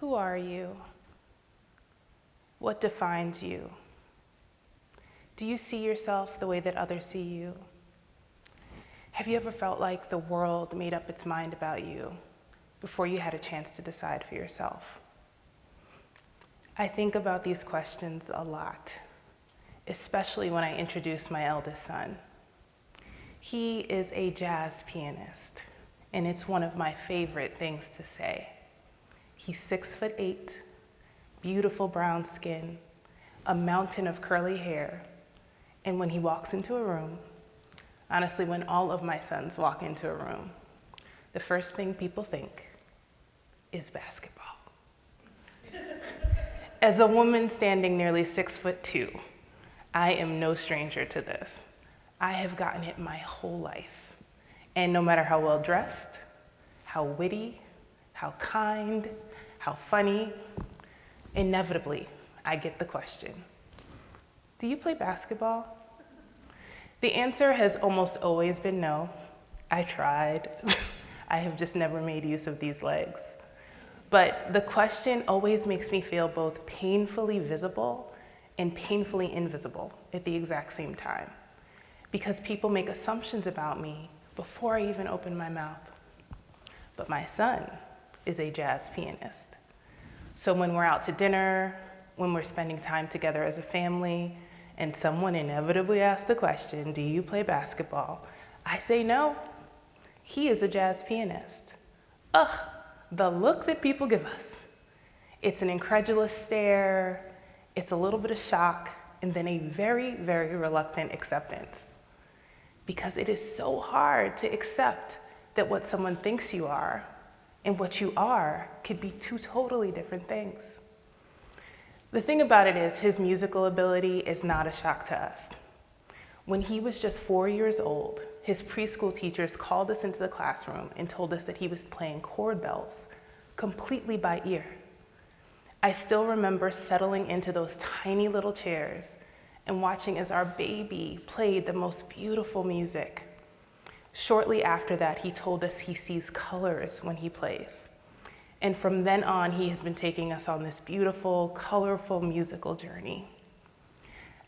Who are you? What defines you? Do you see yourself the way that others see you? Have you ever felt like the world made up its mind about you before you had a chance to decide for yourself? I think about these questions a lot, especially when I introduce my eldest son. He is a jazz pianist, and it's one of my favorite things to say. He's 6'8", beautiful brown skin, a mountain of curly hair, and when he walks into a room, honestly, when all of my sons walk into a room, the first thing people think is basketball. As a woman standing nearly 6'2", I am no stranger to this. I have gotten it my whole life. And no matter how well dressed, how witty, how kind, how funny, inevitably, I get the question, do you play basketball? The answer has almost always been no. I tried. I have just never made use of these legs. But the question always makes me feel both painfully visible and painfully invisible at the exact same time, because people make assumptions about me before I even open my mouth. But my son is a jazz pianist. So when we're out to dinner, when we're spending time together as a family, and someone inevitably asks the question, do you play basketball? I say no. He is a jazz pianist. Ugh, the look that people give us. It's an incredulous stare, it's a little bit of shock, and then a very, very reluctant acceptance. Because it is so hard to accept that what someone thinks you are and what you are could be two totally different things. The thing about it is, his musical ability is not a shock to us. When he was just 4 years old, his preschool teachers called us into the classroom and told us that he was playing chord bells completely by ear. I still remember settling into those tiny little chairs and watching as our baby played the most beautiful music. Shortly after that, he told us he sees colors when he plays. And from then on, he has been taking us on this beautiful, colorful musical journey.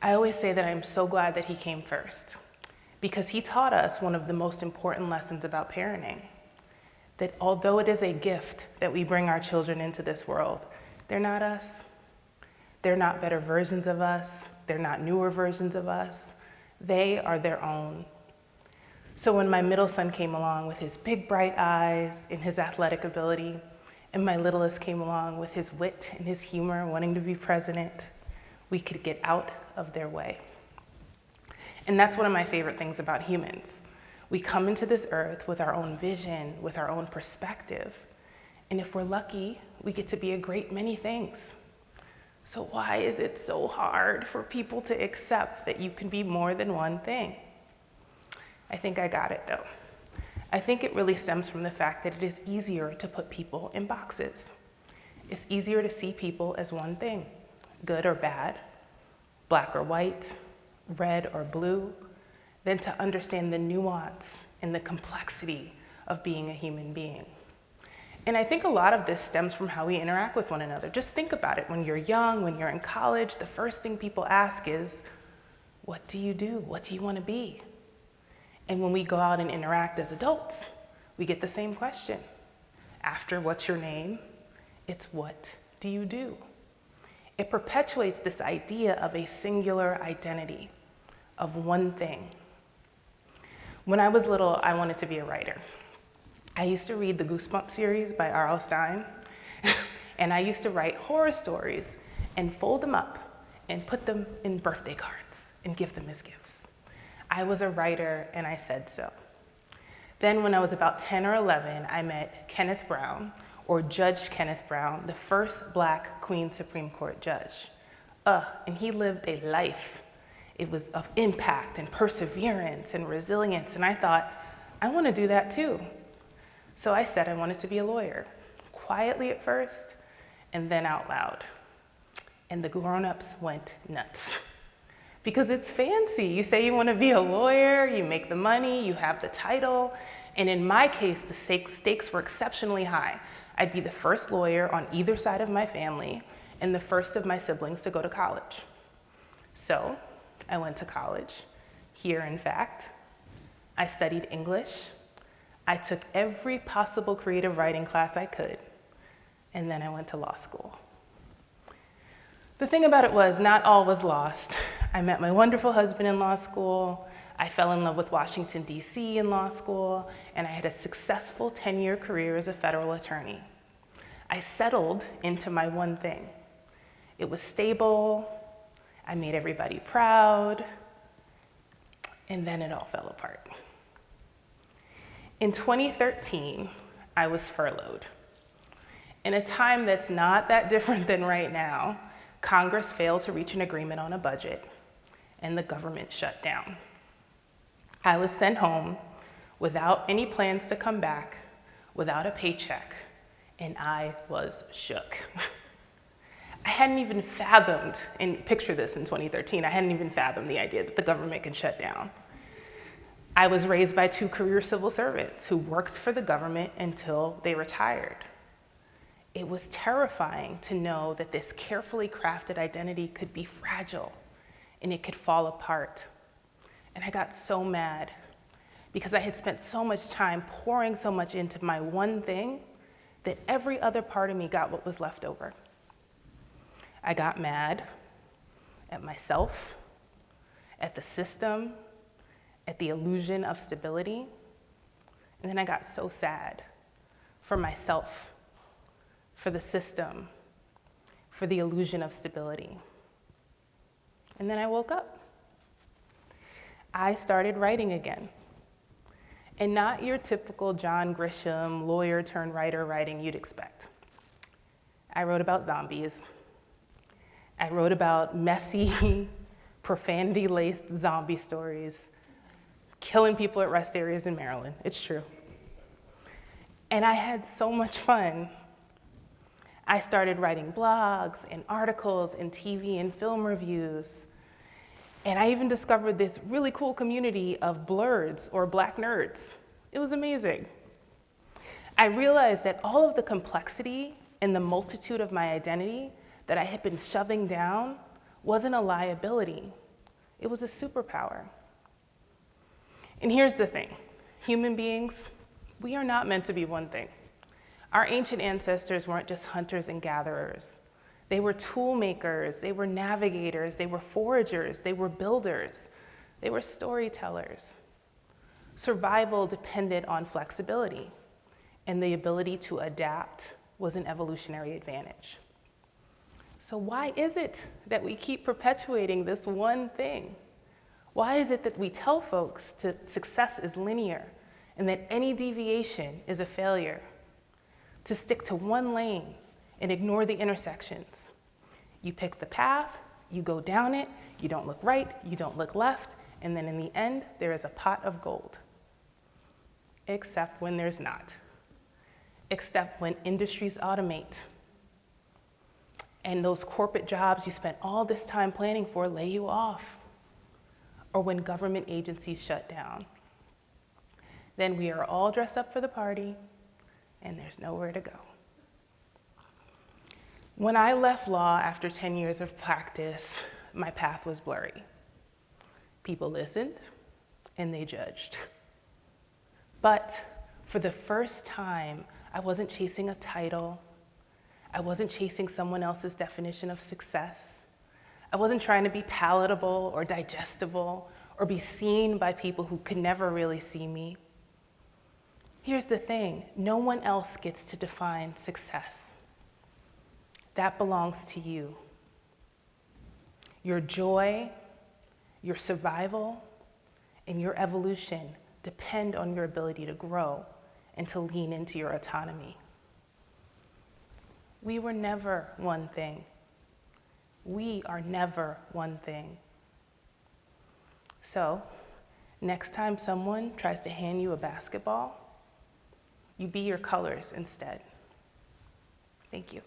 I always say that I'm so glad that he came first, because he taught us one of the most important lessons about parenting, that although it is a gift that we bring our children into this world, they're not us. They're not better versions of us. They're not newer versions of us. They are their own. So when my middle son came along with his big bright eyes and his athletic ability, and my littlest came along with his wit and his humor, wanting to be president, we could get out of their way. And that's one of my favorite things about humans. We come into this earth with our own vision, with our own perspective. And if we're lucky, we get to be a great many things. So why is it so hard for people to accept that you can be more than one thing? I think I got it though. I think it really stems from the fact that it is easier to put people in boxes. It's easier to see people as one thing, good or bad, black or white, red or blue, than to understand the nuance and the complexity of being a human being. And I think a lot of this stems from how we interact with one another. Just think about it. When you're young, when you're in college, the first thing people ask is, what do you do? What do you want to be? And when we go out and interact as adults, we get the same question. After what's your name, it's what do you do? It perpetuates this idea of a singular identity, of one thing. When I was little, I wanted to be a writer. I used to read the Goosebumps series by R.L. Stine, and I used to write horror stories and fold them up and put them in birthday cards and give them as gifts. I was a writer, and I said so. Then when I was about 10 or 11, I met Kenneth Brown, or Judge Kenneth Brown, the first Black Queens Supreme Court judge. And he lived a life. It was of impact and perseverance and resilience, and I thought, I want to do that too. So I said I wanted to be a lawyer, quietly at first, and then out loud. And the grown-ups went nuts. Because it's fancy. You say you want to be a lawyer, you make the money, you have the title, and in my case, the stakes were exceptionally high. I'd be the first lawyer on either side of my family and the first of my siblings to go to college. So I went to college, here in fact. I studied English. I took every possible creative writing class I could, and then I went to law school. The thing about it was, not all was lost. I met my wonderful husband in law school. I fell in love with Washington, D.C. in law school, and I had a successful 10-year career as a federal attorney. I settled into my one thing. It was stable, I made everybody proud, and then it all fell apart. In 2013, I was furloughed. In a time that's not that different than right now, Congress failed to reach an agreement on a budget, and the government shut down. I was sent home without any plans to come back, without a paycheck, and I was shook. I hadn't even fathomed, and picture this in 2013, I hadn't even fathomed the idea that the government could shut down. I was raised by 2 career civil servants who worked for the government until they retired. It was terrifying to know that this carefully crafted identity could be fragile and it could fall apart. And I got so mad because I had spent so much time pouring so much into my one thing that every other part of me got what was left over. I got mad at myself, at the system, at the illusion of stability, and then I got so sad for myself, for the system, for the illusion of stability. And then I woke up. I started writing again. And not your typical John Grisham, lawyer turned writer writing you'd expect. I wrote about zombies. I wrote about messy, profanity-laced zombie stories, killing people at rest areas in Maryland. It's true. And I had so much fun. I started writing blogs and articles and TV and film reviews. And I even discovered this really cool community of blurs or Black nerds. It was amazing. I realized that all of the complexity and the multitude of my identity that I had been shoving down wasn't a liability. It was a superpower. And here's the thing. Human beings, we are not meant to be one thing. Our ancient ancestors weren't just hunters and gatherers. They were tool makers, they were navigators, they were foragers, they were builders, they were storytellers. Survival depended on flexibility, and the ability to adapt was an evolutionary advantage. So why is it that we keep perpetuating this one thing? Why is it that we tell folks that success is linear and that any deviation is a failure? To stick to one lane and ignore the intersections. You pick the path, you go down it, you don't look right, you don't look left, and then in the end, there is a pot of gold. Except when there's not. Except when industries automate. And those corporate jobs you spent all this time planning for lay you off. Or when government agencies shut down. Then we are all dressed up for the party, and there's nowhere to go. When I left law after 10 years of practice, my path was blurry. People listened, and they judged. But for the first time, I wasn't chasing a title. I wasn't chasing someone else's definition of success. I wasn't trying to be palatable or digestible or be seen by people who could never really see me. Here's the thing, no one else gets to define success. That belongs to you. Your joy, your survival, and your evolution depend on your ability to grow and to lean into your autonomy. We were never one thing. We are never one thing. So, next time someone tries to hand you a basketball, you be your colors instead. Thank you.